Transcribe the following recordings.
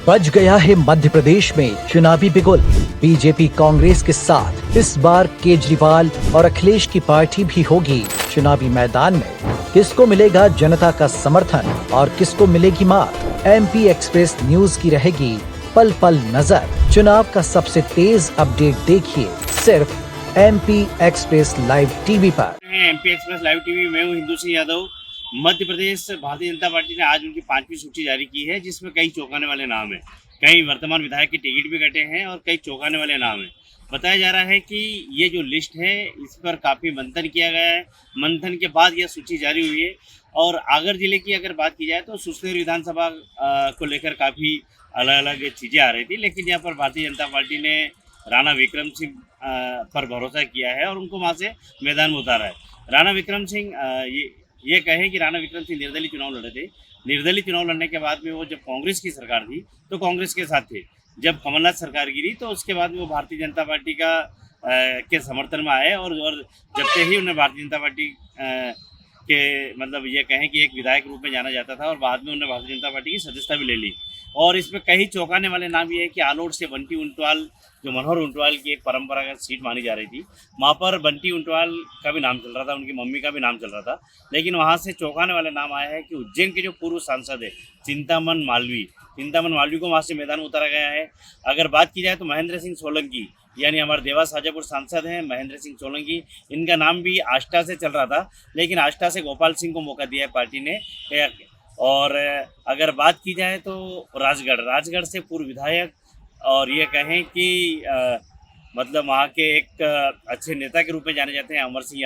बज गया है मध्य प्रदेश में चुनावी बिगुल। बीजेपी कांग्रेस के साथ इस बार केजरीवाल और अखिलेश की पार्टी भी होगी चुनावी मैदान में। किसको मिलेगा जनता का समर्थन और किसको मिलेगी मात? एमपी एक्सप्रेस न्यूज की रहेगी पल पल नजर। चुनाव का सबसे तेज अपडेट देखिए सिर्फ एमपी एक्सप्रेस लाइव टीवी पर। एमपी एक्सप्रेस लाइव टीवी में हूँ हिंदू सिंह यादव। मध्य प्रदेश भारतीय जनता पार्टी ने आज उनकी 5वीं सूची जारी की है, जिसमें कई चौंकाने वाले नाम हैं। कई वर्तमान विधायक के टिकट भी कटे हैं और कई चौंकाने वाले नाम हैं। बताया जा रहा है कि ये जो लिस्ट है इस पर काफ़ी मंथन किया गया है। मंथन के बाद यह सूची जारी हुई है। और आगर जिले की अगर बात की जाए तो सुसनेर विधानसभा को लेकर काफ़ी अलग अलग चीज़ें आ रही थी, लेकिन यहाँ पर भारतीय जनता पार्टी ने राणा विक्रम सिंह पर भरोसा किया है और उनको वहाँ से मैदान में उतारा है। राणा विक्रम सिंह ये कहें कि राणा विक्रम सिंह निर्दलीय चुनाव लड़े थे। निर्दलीय चुनाव लड़ने के बाद में वो जब कांग्रेस की सरकार थी तो कांग्रेस के साथ थे। जब कमलनाथ सरकार गिरी तो उसके बाद में वो भारतीय जनता पार्टी के समर्थन में आए और जब से ही उन्हें भारतीय जनता पार्टी के मतलब ये कहें कि एक विधायक रूप में जाना जाता था और बाद में उन्होंने भारतीय जनता पार्टी की सदस्यता भी ले ली। और इसमें कई चौंकाने वाले नाम ये है कि आलोट से बंटी उंटवाल, जो मनोहर उंटवाल की एक परंपरागत सीट मानी जा रही थी, वहाँ पर बंटी उंटवाल का भी नाम चल रहा था, उनकी मम्मी का भी नाम चल रहा था। लेकिन वहाँ से चौंकाने वाले नाम आया है कि उज्जैन के जो पूर्व सांसद है चिंतामन मालवी को वहाँ से मैदान में उतारा गया है। अगर बात की जाए तो महेंद्र सिंह सोलंकी, यानी हमारे देवास शाजापुर सांसद हैं महेंद्र सिंह सोलंकी, इनका नाम भी आष्टा से चल रहा था, लेकिन आष्टा से गोपाल सिंह को मौका दिया है पार्टी ने। और अगर बात की जाए तो राजगढ़ से पूर्व विधायक और ये कहें कि मतलब वहाँ के एक अच्छे नेता के रूप में जाने जाते हैं अमर सिंह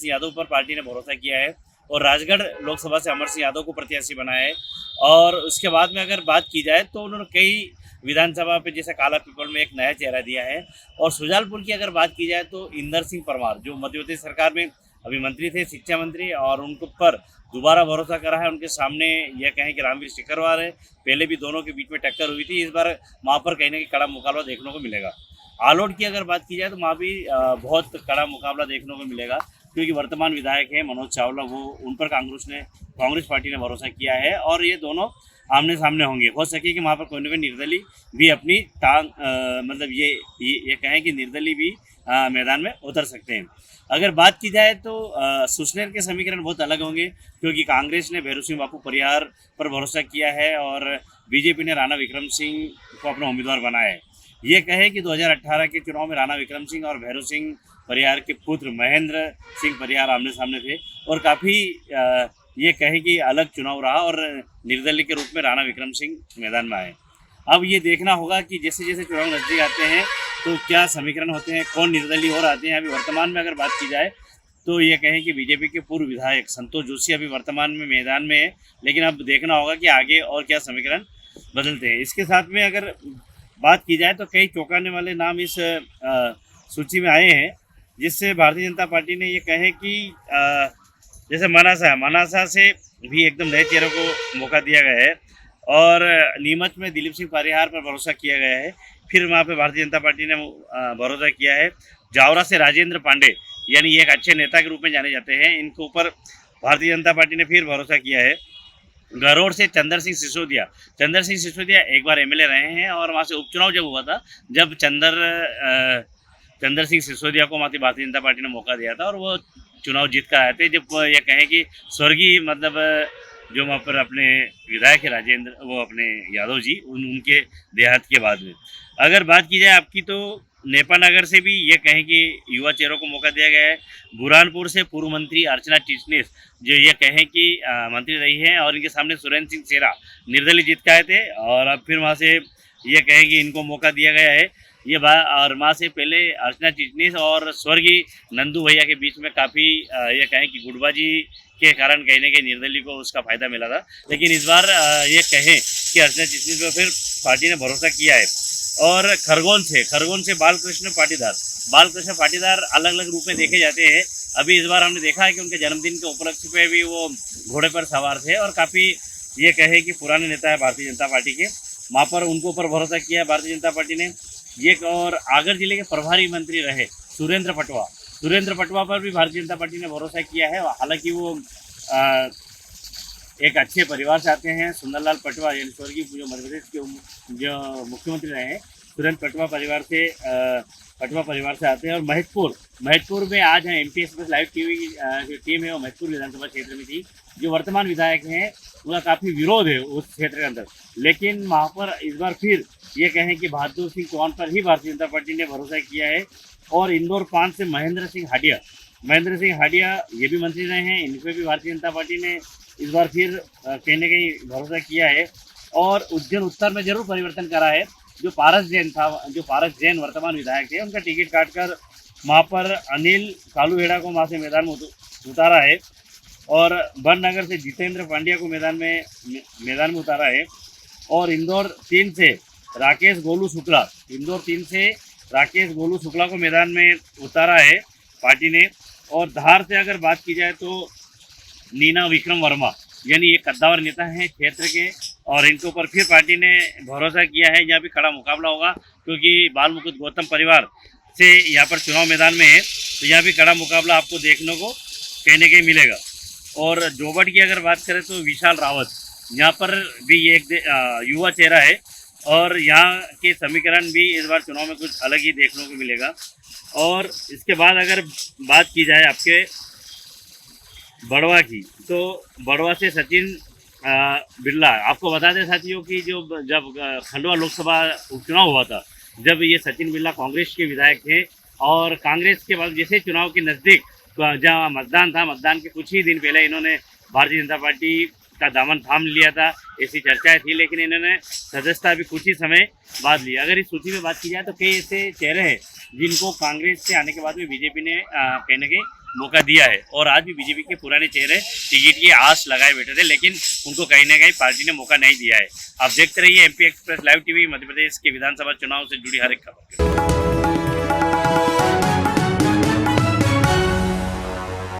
यादव पर पार्टी ने भरोसा किया है और राजगढ़ लोकसभा से अमर सिंह यादव को प्रत्याशी बनाया है। और उसके बाद में अगर बात की जाए तो उन्होंने कई विधानसभा पे जैसे काला पीपल में एक नया चेहरा दिया है। और सुजालपुर की अगर बात की जाए तो इंदर सिंह परमार, जो मध्य प्रदेश सरकार में अभी मंत्री थे, शिक्षा मंत्री, और उनको पर दोबारा भरोसा करा है। उनके सामने यह कहें कि रामवीर सिकरवार है। पहले भी दोनों के बीच में टक्कर हुई थी, इस बार वहाँ पर कहीं ना कहीं कड़ा मुकाबला देखने को मिलेगा। आलोट की अगर बात की जाए तो वहाँ भी बहुत कड़ा मुकाबला देखने को मिलेगा, क्योंकि वर्तमान विधायक हैं मनोज चावला, वो उन पर कांग्रेस पार्टी ने भरोसा किया है और ये दोनों आमने सामने होंगे। हो सके कि वहाँ पर कोई ना कोई निर्दलीय भी अपनी टांग मतलब ये कहें कि निर्दलीय भी मैदान में उतर सकते हैं। अगर बात की जाए तो सुसनेर के समीकरण बहुत अलग होंगे, क्योंकि कांग्रेस ने भैरू सिंह बापू परिहार पर भरोसा किया है और बीजेपी ने राणा विक्रम सिंह को अपना उम्मीदवार बनाया है। ये कहे कि 2018 के चुनाव में राणा विक्रम सिंह और भैरू सिंह परिहार के पुत्र महेंद्र सिंह परिहार आमने सामने थे और काफ़ी ये कहे कि अलग चुनाव रहा और निर्दलीय के रूप में राणा विक्रम सिंह मैदान में आए। अब ये देखना होगा कि जैसे जैसे चुनाव नजदीक आते हैं तो क्या समीकरण होते हैं, कौन निर्दलीय और आते हैं। अभी वर्तमान में अगर बात की जाए तो ये कहें कि बीजेपी के पूर्व विधायक संतोष जोशी अभी वर्तमान में मैदान में है, लेकिन अब देखना होगा कि आगे और क्या समीकरण बदलते हैं। इसके साथ में अगर बात की जाए तो कई चौंकाने वाले नाम इस सूची में आए हैं, जिससे भारतीय जनता पार्टी ने ये कहे कि जैसे मनासा से भी एकदम नए चेहरों को मौका दिया गया है और नीमच में दिलीप सिंह परिहार पर भरोसा किया गया है। फिर वहाँ पे भारतीय जनता पार्टी ने भरोसा किया है। जावरा से राजेंद्र पांडे, यानी ये एक अच्छे नेता के रूप में जाने जाते हैं, इनके ऊपर भारतीय जनता पार्टी ने फिर भरोसा किया है। गरोड़ से चंद्र सिंह सिसोदिया एक बार एमएलए रहे हैं और वहाँ से उपचुनाव जब हुआ था, जब चंद्र सिंह सिसोदिया को वहाँ भारतीय जनता पार्टी ने मौका दिया था और वो चुनाव जीत कर आए थे। जब ये कहें कि स्वर्गीय मतलब जो वहाँ पर अपने विधायक है राजेंद्र, वो अपने यादव जी, उनके देहात के बाद में अगर बात की जाए आपकी तो नेपानगर से भी ये कहें कि युवा चेहरों को मौका दिया गया है। बुरहानपुर से पूर्व मंत्री अर्चना चिटनीस, जो ये कहें कि मंत्री रही हैं और इनके सामने सुरेंद्र सिंह सेरा निर्दलीय जीत के आए थे और अब फिर वहाँ से ये कहें कि इनको मौका दिया गया है। ये बात और माँ से पहले अर्चना चिटनीस और स्वर्गीय नंदू भैया के बीच में काफ़ी ये कहें कि गुटबाजी के कारण कहीं ना कहीं निर्दलीय को उसका फायदा मिला था, लेकिन इस बार ये कहें कि अर्चना चिटनीस पर फिर पार्टी ने भरोसा किया है। और खरगोन से बालकृष्ण पाटीदार अलग अलग रूप में देखे जाते हैं। अभी इस बार हमने देखा है कि उनके जन्मदिन के उपलक्ष्य पे भी वो घोड़े पर सवार थे और काफ़ी ये कहे कि पुराने नेता है भारतीय जनता पार्टी के, वहाँ पर उनको ऊपर भरोसा किया है भारतीय जनता पार्टी ने। ये और आगर जिले के प्रभारी मंत्री रहे सुरेंद्र पटवा पर भी भारतीय जनता पार्टी ने भरोसा किया है। हालांकि वो एक अच्छे परिवार से आते हैं। सुंदरलाल पटवा यानी स्वर्गीय जो मध्य प्रदेश के जो मुख्यमंत्री रहे हैं, सुरेंद्र पटवा परिवार से आते हैं। और महतपुर में आज हैं एमपी एक्सप्रेस लाइव टीवी जो टीम है वो महतपुर विधानसभा क्षेत्र में थी। जो वर्तमान विधायक हैं उनका काफ़ी विरोध है उस क्षेत्र के अंदर, लेकिन वहाँ पर इस बार फिर ये कहें कि बहादुर सिंह चौहान पर ही भारतीय जनता पार्टी ने भरोसा किया है। और इंदौर 5 से महेंद्र सिंह हाडिया ये भी मंत्री रहे हैं, इन पर भी भारतीय जनता पार्टी ने इस बार फिर कहने का ही भरोसा किया है। और उज्जैन उत्तर में जरूर परिवर्तन करा है। जो पारस जैन वर्तमान विधायक थे, उनका टिकट काटकर वहाँ पर अनिल कालूहेड़ा को वहाँ से मैदान में उतारा है। और बननगर से जितेंद्र पांड्या को मैदान में उतारा है। और इंदौर 3 से राकेश गोलू शुक्ला को मैदान में उतारा है पार्टी ने। और धार से अगर बात की जाए तो नीना विक्रम वर्मा यानी ये कद्दावर नेता हैं क्षेत्र के, और इनके ऊपर फिर पार्टी ने भरोसा किया है। यहाँ भी कड़ा मुकाबला होगा क्योंकि बाल मुकुंद गौतम परिवार से यहाँ पर चुनाव मैदान में है, तो यहाँ भी कड़ा मुकाबला आपको देखने को कहने के मिलेगा। और जोबट की अगर बात करें तो विशाल रावत यहाँ पर भी ये एक युवा चेहरा है, और यहाँ के समीकरण भी इस बार चुनाव में कुछ अलग ही देखने को मिलेगा। और इसके बाद अगर बात की जाए आपके बड़वा की, तो बड़वा से सचिन बिरला, आपको बता दें साथियों कि जब खंडवा लोकसभा उपचुनाव हुआ था, जब ये सचिन बिरला कांग्रेस के विधायक थे, और कांग्रेस के बाद जैसे चुनाव के नज़दीक जहाँ मतदान था, मतदान के कुछ ही दिन पहले इन्होंने भारतीय जनता पार्टी का दामन थाम लिया था, ऐसी चर्चाएं थी। लेकिन इन्होंने सदस्यता भी कुछ ही समय बाद ली। अगर इस सूची में बात की जाए तो कई ऐसे चेहरे हैं जिनको कांग्रेस से आने के बाद में बीजेपी ने कहने के मौका दिया है, और आज भी बीजेपी के पुराने चेहरे टिकट की आस लगाए बैठे थे, लेकिन उनको कहीं ना कहीं पार्टी ने मौका नहीं दिया है। आप देखते रहिए MP express live TV, Madhya Pradesh के विधानसभा चुनाव से जुड़ी हर एक खबर।